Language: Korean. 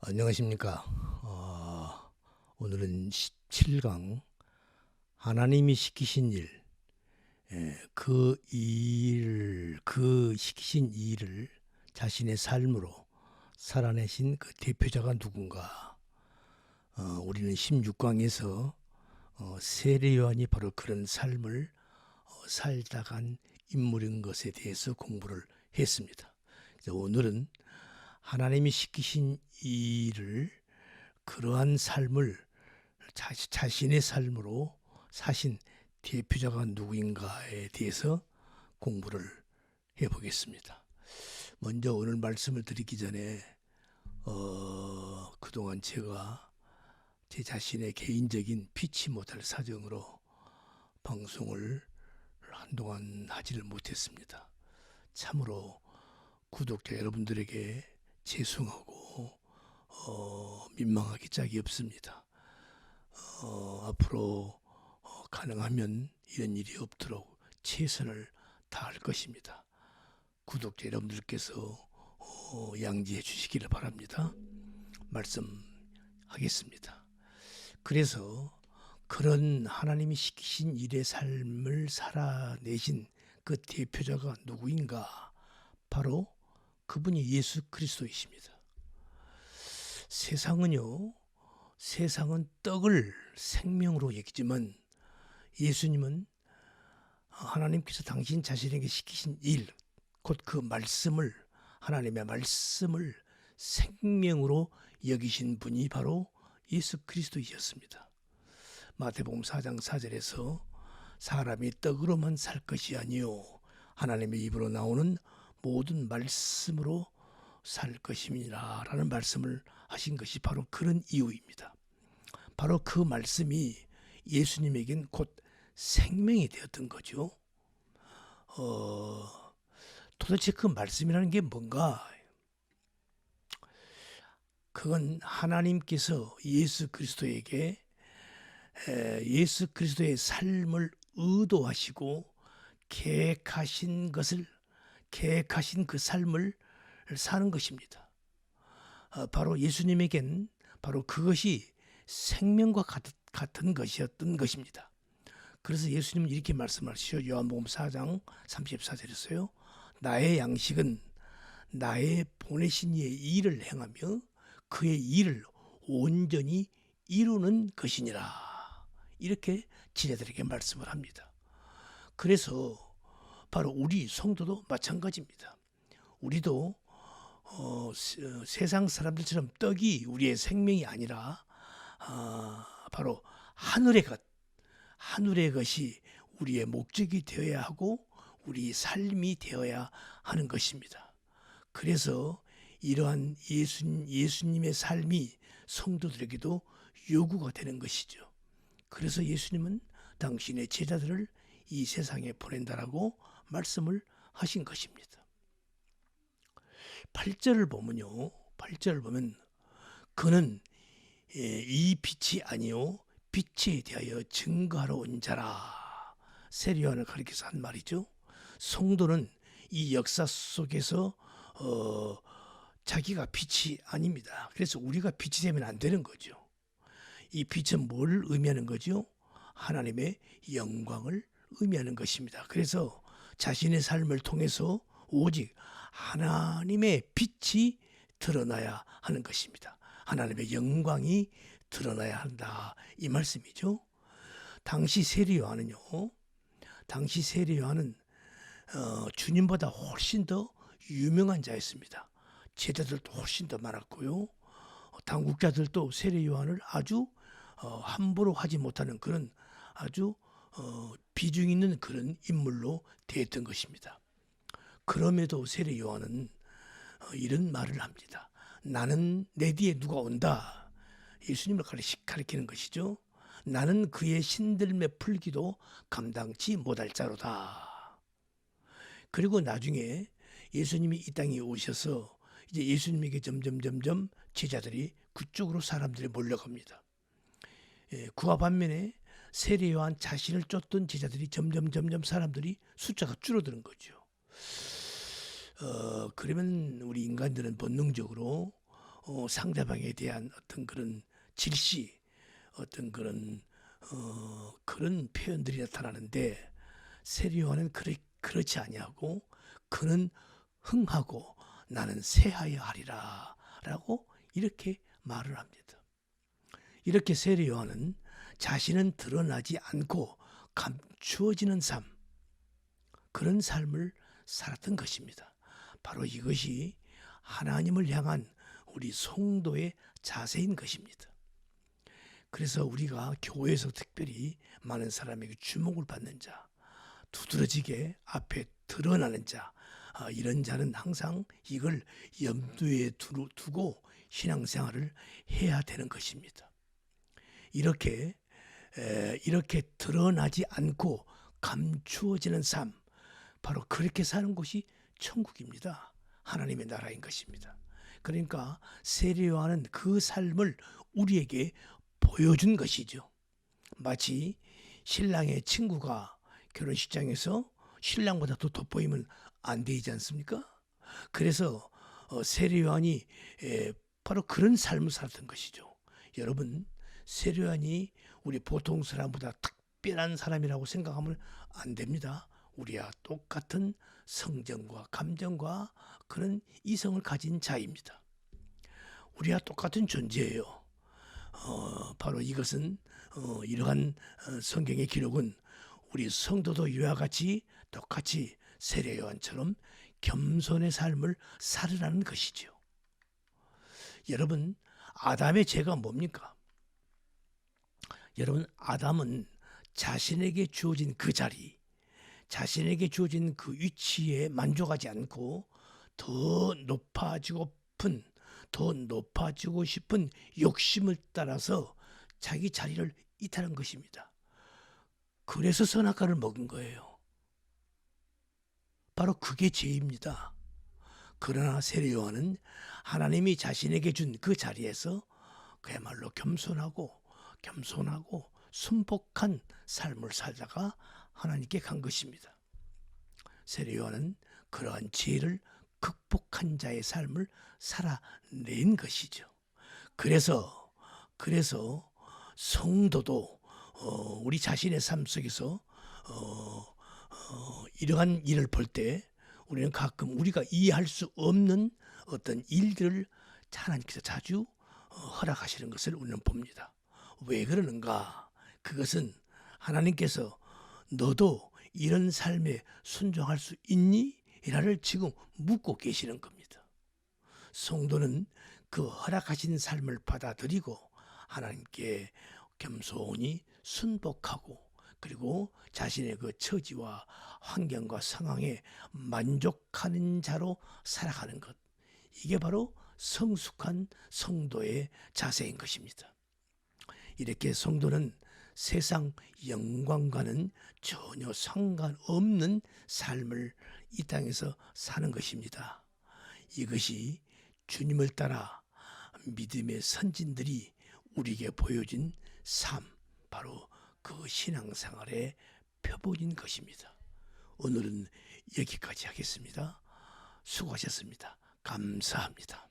안녕하십니까. 오늘은 17강 하나님이 시키신 일, 그 시키신 일을 자신의 삶으로 살아내신 그 대표자가 누군가. 우리는 16강에서 세례 요한이 바로 그런 삶을 살다 간 인물인 것에 대해서 공부를 했습니다. 그래서 오늘은 하나님이 시키신 일을, 그러한 삶을 자신의 삶으로 사신 대표자가 누구인가에 대해서 공부를 해보겠습니다. 먼저 오늘 말씀을 드리기 전에 그동안 제가 제 자신의 개인적인 피치 못할 사정으로 방송을 한동안 하지를 못했습니다. 참으로 구독자 여러분들에게 죄송하고 민망하기 짝이 없습니다. 앞으로 가능하면 이런 일이 없도록 최선을 다할 것입니다. 구독자 여러분들께서 양지해 주시기를 바랍니다. 말씀하겠습니다. 그래서 그런 하나님이 시키신 일의 삶을 살아내신 그 대표자가 누구인가? 바로 그분이 예수 그리스도이십니다. 세상은 떡을 생명으로 여기지만 예수님은 하나님께서 당신 자신에게 시키신 일, 곧 그 말씀을, 하나님의 말씀을 생명으로 여기신 분이 바로 예수 그리스도이셨습니다. 마태복음 4장 4절에서 사람이 떡으로만 살 것이 아니요 하나님의 입으로 나오는 모든 말씀으로 살 것임이라 라는 말씀을 하신 것이 바로 그런 이유입니다. 바로 그 말씀이 예수님에겐 곧 생명이 되었던 거죠. 도대체 그 말씀이라는 게 뭔가? 그건 하나님께서 예수 그리스도에게 예수 그리스도의 삶을 의도하시고 계획하신 그 삶을 사는 것입니다. 바로 예수님에겐 바로 그것이 생명과 같은 것이었던 것입니다. 그래서 예수님은 이렇게 말씀하시죠. 요한복음 4장 34절에서요. 나의 양식은 나의 보내신 이의 일을 행하며 그의 일을 온전히 이루는 것이니라. 이렇게 지네들에게 말씀을 합니다. 그래서 바로 우리 성도도 마찬가지입니다. 우리도 세상 사람들처럼 떡이 우리의 생명이 아니라 바로 하늘의 것이 우리의 목적이 되어야 하고 우리 삶이 되어야 하는 것입니다. 그래서 이러한 예수님의 삶이 성도들에게도 요구가 되는 것이죠. 그래서 예수님은 당신의 제자들을 이 세상에 보낸다라고 말씀을 하신 것입니다. 8절을 보면 그는 이 빛이 아니요 빛에 대하여 증거하러 온 자라. 세례 요한을 가리켜서 한 말이죠. 성도는 이 역사 속에서 자기가 빛이 아닙니다. 그래서 우리가 빛이 되면 안 되는 거죠. 이 빛은 뭘 의미하는 거죠? 하나님의 영광을 의미하는 것입니다. 그래서 자신의 삶을 통해서 오직 하나님의 빛이 드러나야 하는 것입니다. 하나님의 영광이 드러나야 한다, 이 말씀이죠. 당시 세례 요한은 주님보다 훨씬 더 유명한 자였습니다. 제자들도 훨씬 더 많았고요. 당국자들도 세례 요한을 아주 함부로 하지 못하는 그런 아주 비중 있는 그런 인물로 대했던 것입니다. 그럼에도 세례 요한은 이런 말을 합니다. 나는 내 뒤에 누가 온다. 예수님을 가리키는 것이죠. 나는 그의 신들매 풀기도 감당치 못할 자로다. 그리고 나중에 예수님이 이 땅에 오셔서 이제 예수님에게 점점 제자들이 그쪽으로 사람들이 몰려갑니다. 그와 반면에 세례 요한 자신을 쫓던 제자들이 점점 사람들이 숫자가 줄어드는 거죠. 그러면 우리 인간들은 본능적으로 상대방에 대한 어떤 그런 질시, 어떤 그런 표현들이 나타나는데 세례 요한은 그렇지 아니하고 그는 흥하고 나는 새하여 하리라 라고 이렇게 말을 합니다. 이렇게 세례 요한은 자신은 드러나지 않고 감추어지는 삶, 그런 삶을 살았던 것입니다. 바로 이것이 하나님을 향한 우리 성도의 자세인 것입니다. 그래서 우리가 교회에서 특별히 많은 사람에게 주목을 받는 자, 두드러지게 앞에 드러나는 자, 이런 자는 항상 이걸 염두에 두고 신앙생활을 해야 되는 것입니다. 이렇게 드러나지 않고 감추어지는 삶, 바로 그렇게 사는 곳이 천국입니다. 하나님의 나라인 것입니다. 그러니까 세례 요한은 그 삶을 우리에게 보여준 것이죠. 마치 신랑의 친구가 결혼식장에서 신랑보다 더 돋보이면 안 되지 않습니까? 그래서 세례 요한이 바로 그런 삶을 살았던 것이죠. 여러분, 세례 요한이 우리 보통 사람보다 특별한 사람이라고 생각하면 안 됩니다. 우리와 똑같은 성정과 감정과 그런 이성을 가진 자입니다. 우리와 똑같은 존재예요. 바로 이것은 이러한 성경의 기록은 우리 성도도 이와 같이 똑같이 세례 요한처럼 겸손의 삶을 살으라는 것이죠. 여러분, 아담의 죄가 뭡니까? 여러분, 아담은 자신에게 주어진 그 자리, 자신에게 주어진 그 위치에 만족하지 않고 더 높아지고 싶은 욕심을 따라서 자기 자리를 이탈한 것입니다. 그래서 선악과를 먹은 거예요. 바로 그게 죄입니다. 그러나 세례 요한은 하나님이 자신에게 준 그 자리에서 그야말로 겸손하고 순복한 삶을 살다가 하나님께 간 것입니다. 세례 요한은 그러한 죄를 극복한 자의 삶을 살아낸 것이죠. 그래서 성도도 우리 자신의 삶 속에서 이러한 일을 볼 때 우리는 가끔 우리가 이해할 수 없는 어떤 일들을 하나님께서 자주 허락하시는 것을 우리는 봅니다. 왜 그러는가? 그것은 하나님께서 너도 이런 삶에 순종할 수 있니? 라를 지금 묻고 계시는 겁니다. 성도는 그 허락하신 삶을 받아들이고 하나님께 겸손히 순복하고 그리고 자신의 그 처지와 환경과 상황에 만족하는 자로 살아가는 것, 이게 바로 성숙한 성도의 자세인 것입니다. 이렇게 성도는 세상 영광과는 전혀 상관없는 삶을 이 땅에서 사는 것입니다. 이것이 주님을 따라 믿음의 선진들이 우리에게 보여준 삶, 바로 그 신앙생활의 표본인 것입니다. 오늘은 여기까지 하겠습니다. 수고하셨습니다. 감사합니다.